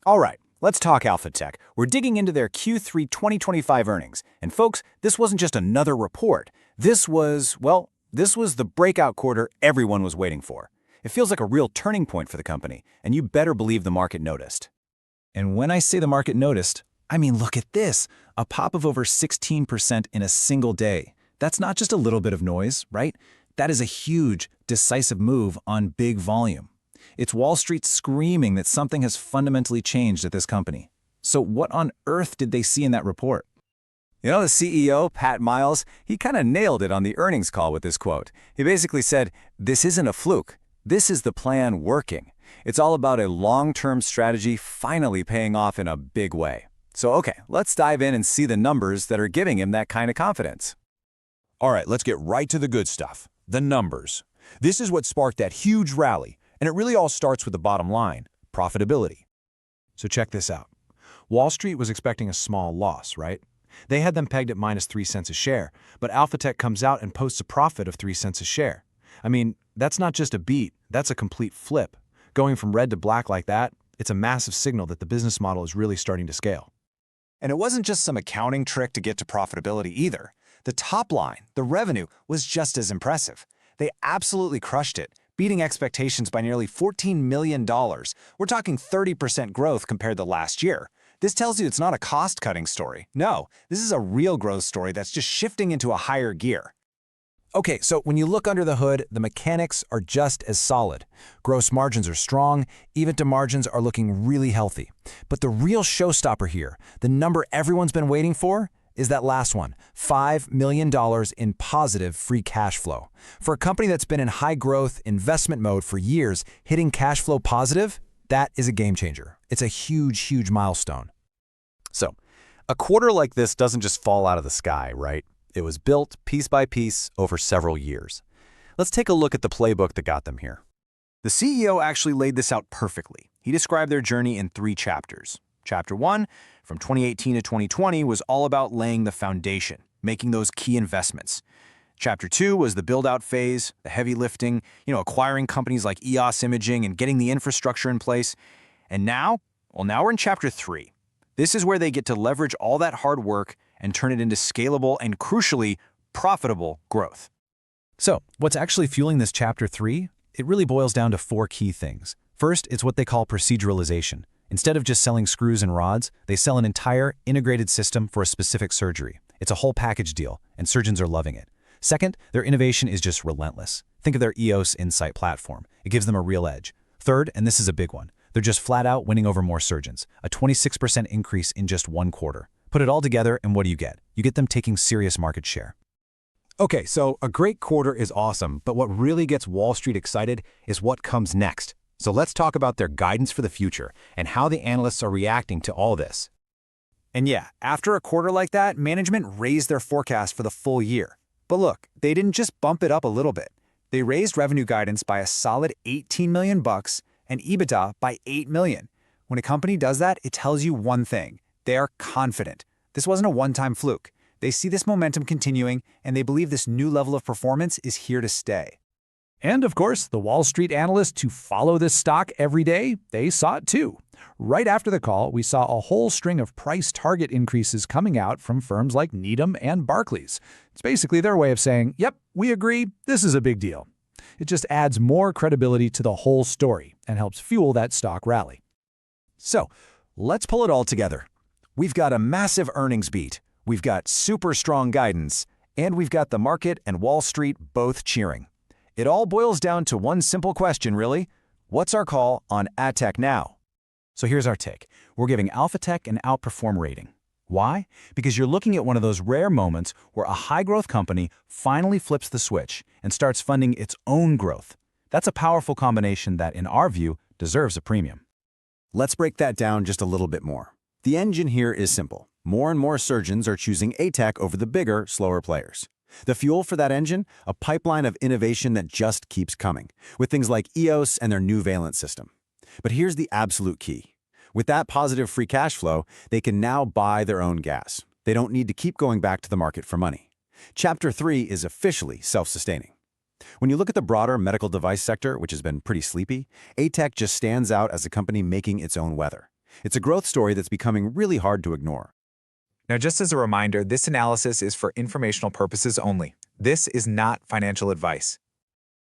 All right, let's talk Alphatec. We're digging into their Q3 2025 earnings. And folks, this wasn't just another report. This was the breakout quarter everyone was waiting for. It feels like a real turning point for the company, and you better believe the market noticed. And when I say the market noticed, I mean look at this, a pop of over 16% in a single day. That's not just a little bit of noise, right? That is a huge, decisive move on big volume. It's Wall Street screaming that something has fundamentally changed at this company. So what on earth did they see in that report? You know, the CEO, Pat Miles, he kind of nailed it on the earnings call with this quote. He basically said, "This isn't a fluke. This is the plan working. It's all about a long-term strategy finally paying off in a big way." So okay, let's dive in and see the numbers that are giving him that kind of confidence. All right, let's get right to the good stuff, the numbers. This is what sparked that huge rally, and it really all starts with the bottom line, profitability. So check this out. Wall Street was expecting a small loss, right? They had them pegged at minus 3 cents a share, but Alphatec comes out and posts a profit of 3 cents a share. I mean, that's not just a beat, that's a complete flip. Going from red to black like that, it's a massive signal that the business model is really starting to scale. And it wasn't just some accounting trick to get to profitability either. The top line, the revenue, was just as impressive. They absolutely crushed it, beating expectations by nearly $14 million. We're talking 30% growth compared to last year. This tells you it's not a cost-cutting story. No, this is a real growth story that's just shifting into a higher gear. Okay, so when you look under the hood, the mechanics are just as solid. Gross margins are strong, EBITDA margins are looking really healthy. But the real showstopper here, the number everyone's been waiting for, is that last one, $5 million in positive free cash flow. For a company that's been in high-growth investment mode for years, hitting cash flow positive, that is a game changer. It's a huge, huge milestone. So, a quarter like this doesn't just fall out of the sky, right? It was built piece by piece over several years. Let's take a look at the playbook that got them here. The CEO actually laid this out perfectly. He described their journey in 3 chapters. Chapter 1, from 2018 to 2020, was all about laying the foundation, making those key investments. Chapter 2 was the build-out phase, the heavy lifting, acquiring companies like EOS Imaging and getting the infrastructure in place. And now we're in Chapter 3. This is where they get to leverage all that hard work and turn it into scalable and, crucially, profitable growth. So, what's actually fueling this Chapter 3? It really boils down to 4 key things. First, it's what they call proceduralization. Instead of just selling screws and rods, they sell an entire integrated system for a specific surgery. It's a whole package deal, and surgeons are loving it. Second, their innovation is just relentless. Think of their EOS Insight platform. It gives them a real edge. Third, and this is a big one, they're just flat out winning over more surgeons, a 26% increase in just 1 quarter. Put it all together, and what do you get? You get them taking serious market share. Okay, so a great quarter is awesome, but what really gets Wall Street excited is what comes next. So let's talk about their guidance for the future and how the analysts are reacting to all this. And yeah, after a quarter like that, management raised their forecast for the full year. But look, they didn't just bump it up a little bit. They raised revenue guidance by a solid $18 million and EBITDA by $8 million. When a company does that, it tells you one thing. They are confident. This wasn't a one-time fluke. They see this momentum continuing, and they believe this new level of performance is here to stay. And of course, the Wall Street analysts who follow this stock every day, they saw it too. Right after the call, we saw a whole string of price target increases coming out from firms like Needham and Barclays. It's basically their way of saying, yep, we agree, this is a big deal. It just adds more credibility to the whole story and helps fuel that stock rally. So, let's pull it all together. We've got a massive earnings beat, we've got super strong guidance, and we've got the market and Wall Street both cheering. It all boils down to one simple question, really. What's our call on AdTech now? So here's our take. We're giving Alphatec an outperform rating. Why? Because you're looking at one of those rare moments where a high-growth company finally flips the switch and starts funding its own growth. That's a powerful combination that, in our view, deserves a premium. Let's break that down just a little bit more. The engine here is simple. More and more surgeons are choosing ATEC over the bigger, slower players. The fuel for that engine? A pipeline of innovation that just keeps coming, with things like EOS and their new valence system. But here's the absolute key. With that positive free cash flow, they can now buy their own gas. They don't need to keep going back to the market for money. Chapter 3 is officially self-sustaining. When you look at the broader medical device sector, which has been pretty sleepy, ATEC just stands out as a company making its own weather. It's a growth story that's becoming really hard to ignore. Now, just as a reminder, this analysis is for informational purposes only. This is not financial advice.